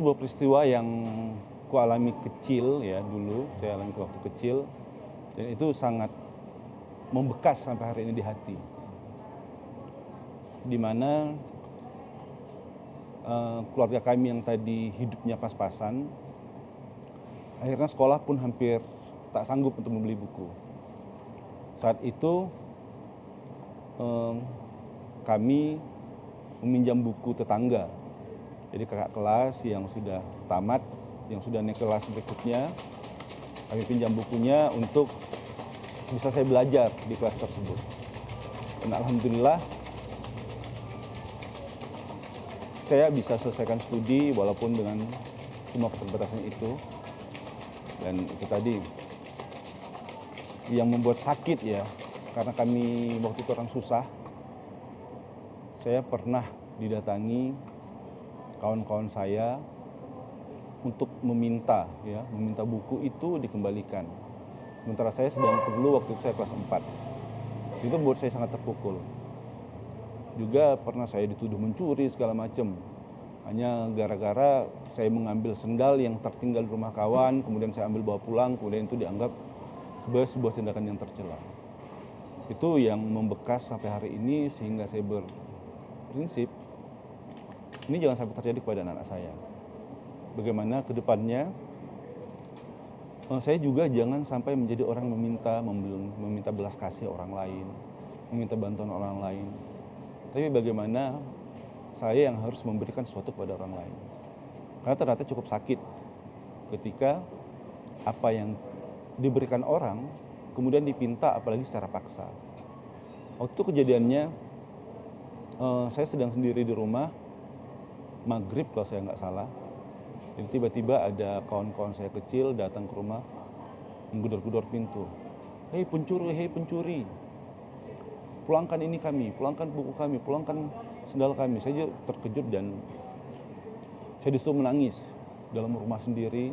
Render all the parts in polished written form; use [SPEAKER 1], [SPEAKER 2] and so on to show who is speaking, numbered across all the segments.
[SPEAKER 1] sebuah peristiwa yang kualami kecil ya dulu, saya alami waktu kecil, dan itu sangat membekas sampai hari ini di hati. Di mana keluarga kami yang tadi hidupnya pas-pasan, akhirnya sekolah pun hampir tak sanggup untuk membeli buku. Saat itu kami meminjam buku tetangga. Jadi kakak kelas yang sudah tamat, yang sudah naik kelas berikutnya, kami pinjam bukunya untuk bisa saya belajar di kelas tersebut. Dan alhamdulillah saya bisa selesaikan studi walaupun dengan semua keterbatasan itu. Dan itu tadi yang membuat sakit ya, karena kami waktu itu orang susah. Saya pernah didatangi kawan-kawan saya untuk meminta buku itu dikembalikan. Sementara saya sedang perlu waktu itu saya kelas 4. Itu buat saya sangat terpukul. Juga pernah saya dituduh mencuri segala macam. Hanya gara-gara saya mengambil sendal yang tertinggal di rumah kawan, kemudian saya ambil bawa pulang, kemudian itu dianggap sebagai sebuah tindakan yang tercela. Itu yang membekas sampai hari ini sehingga saya berprinsip ini jangan sampai terjadi kepada anak saya. Bagaimana ke depannya saya juga jangan sampai menjadi orang meminta belas kasih orang lain, meminta bantuan orang lain. Tapi bagaimana saya yang harus memberikan sesuatu kepada orang lain. Karena ternyata cukup sakit ketika apa yang diberikan orang kemudian dipinta apalagi secara paksa. Waktu kejadiannya saya sedang sendiri di rumah, maghrib kalau saya nggak salah. Jadi tiba-tiba ada kawan-kawan saya kecil datang ke rumah menggedor-gedor pintu. Hei pencuri, pulangkan ini kami, pulangkan buku kami, pulangkan sendal kami. Saya terkejut dan saya disuruh menangis dalam rumah sendiri.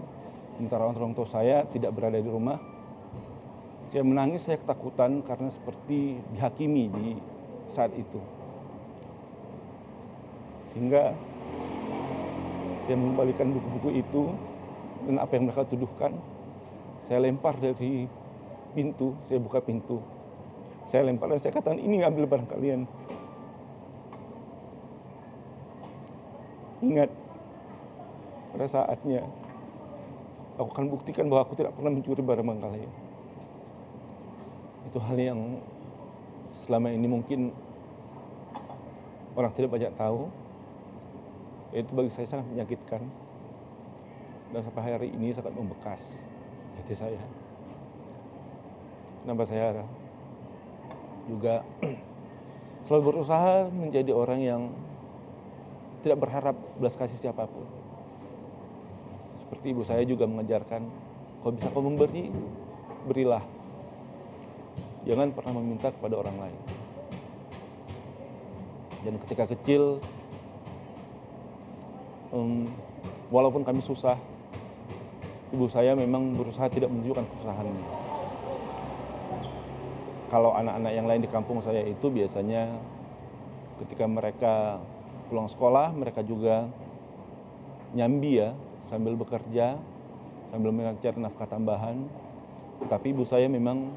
[SPEAKER 1] Sementara orang tua saya tidak berada di rumah. Saya menangis, saya ketakutan karena seperti dihakimi di saat itu. Sehingga saya mengembalikan buku-buku itu dan apa yang mereka tuduhkan. Saya lempar dari pintu, saya buka pintu. Saya lempar dan saya katakan ini ambil barang kalian. Ingat, pada saatnya aku akan buktikan bahwa aku tidak pernah mencuri barang kalian. Itu hal yang selama ini mungkin orang tidak banyak tahu. Itu bagi saya sangat menyakitkan. Dan sampai hari ini sangat membekas hati saya. Kenapa saya juga selalu berusaha menjadi orang yang tidak berharap belas kasih siapapun. Seperti ibu saya juga mengajarkan, kalau bisa kau memberi, berilah. Jangan pernah meminta kepada orang lain. Dan ketika kecil, walaupun kami susah, ibu saya memang berusaha tidak menunjukkan kesusahannya. Kalau anak-anak yang lain di kampung saya itu biasanya ketika mereka pulang sekolah, mereka juga nyambi ya, sambil bekerja, sambil mencari nafkah tambahan. Tetapi ibu saya memang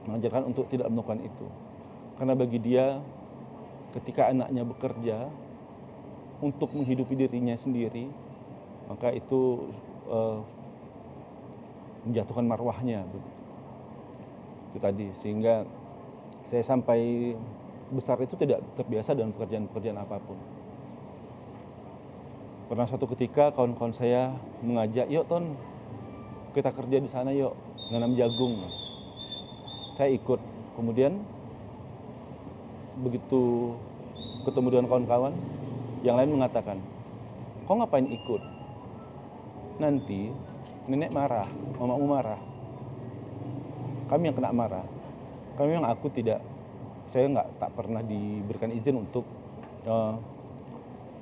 [SPEAKER 1] mengajarkan untuk tidak melakukan itu. Karena bagi dia, ketika anaknya bekerja untuk menghidupi dirinya sendiri, maka itu menjatuhkan marwahnya. Itu tadi, sehingga saya sampai besar itu tidak terbiasa dengan pekerjaan-pekerjaan apapun. Pernah suatu ketika kawan-kawan saya mengajak, yuk Ton, kita kerja di sana yuk, nanam jagung. Saya ikut. Kemudian begitu ketemu dengan kawan-kawan, yang lain mengatakan, kau ngapain ikut? Nanti nenek marah, mamamu marah. Kami yang kena marah. Kami yang saya tak pernah diberikan izin untuk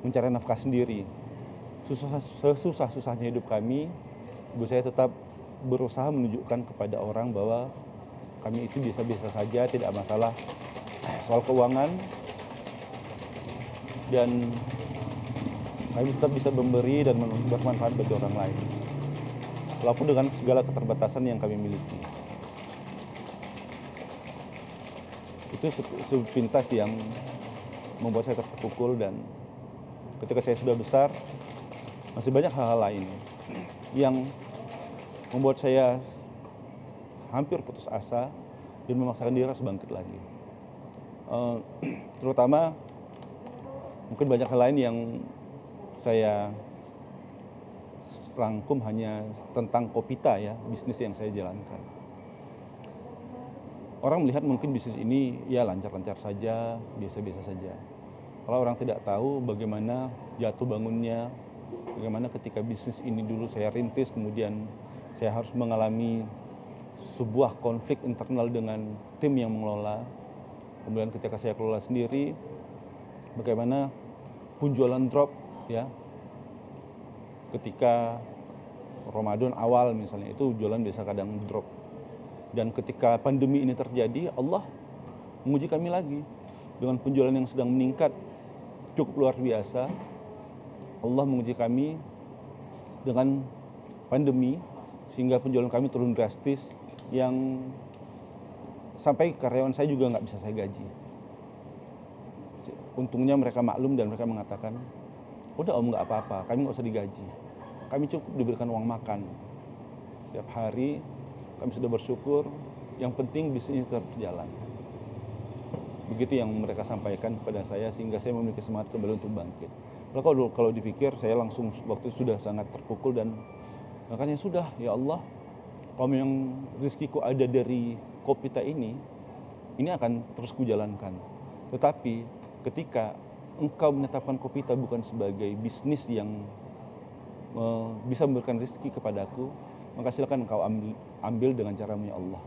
[SPEAKER 1] mencari nafkah sendiri. Susah-susahnya hidup kami, ibu saya tetap berusaha menunjukkan kepada orang bahwa kami itu biasa-biasa saja, tidak masalah soal keuangan. Dan kami tetap bisa memberi dan bermanfaat bagi orang lain, walaupun dengan segala keterbatasan yang kami miliki. Itu sepintas yang membuat saya terpukul, dan ketika saya sudah besar, masih banyak hal-hal lain yang membuat saya hampir putus asa dan memaksakan diri harus bangkit lagi. Terutama mungkin banyak hal lain yang saya rangkum hanya tentang Kopita ya, bisnis yang saya jalankan. Orang melihat mungkin bisnis ini ya lancar-lancar saja, biasa-biasa saja. Kalau orang tidak tahu bagaimana jatuh bangunnya, bagaimana ketika bisnis ini dulu saya rintis, kemudian saya harus mengalami sebuah konflik internal dengan tim yang mengelola. Kemudian ketika saya kelola sendiri, bagaimana penjualan drop ya. Ketika Ramadan awal misalnya, itu jualan biasa kadang drop. Dan ketika pandemi ini terjadi, Allah menguji kami lagi dengan penjualan yang sedang meningkat cukup luar biasa. Allah menguji kami dengan pandemi sehingga penjualan kami turun drastis, yang sampai karyawan saya juga nggak bisa saya gaji. Untungnya mereka maklum dan mereka mengatakan, udah om nggak apa-apa, kami nggak usah digaji, kami cukup diberikan uang makan tiap hari. Kami sudah bersyukur, yang penting bisnis tetap berjalan. Begitu yang mereka sampaikan kepada saya, sehingga saya memiliki semangat kembali untuk bangkit. Kalau dipikir, saya langsung waktu itu sudah sangat terpukul, dan makanya sudah, ya Allah, kalau yang rizkiku ada dari Kopita ini akan terus kujalankan. Tetapi ketika engkau menetapkan Kopita bukan sebagai bisnis yang bisa memberikan rezeki kepadaku, maka silakan engkau ambil dengan caramu ya Allah.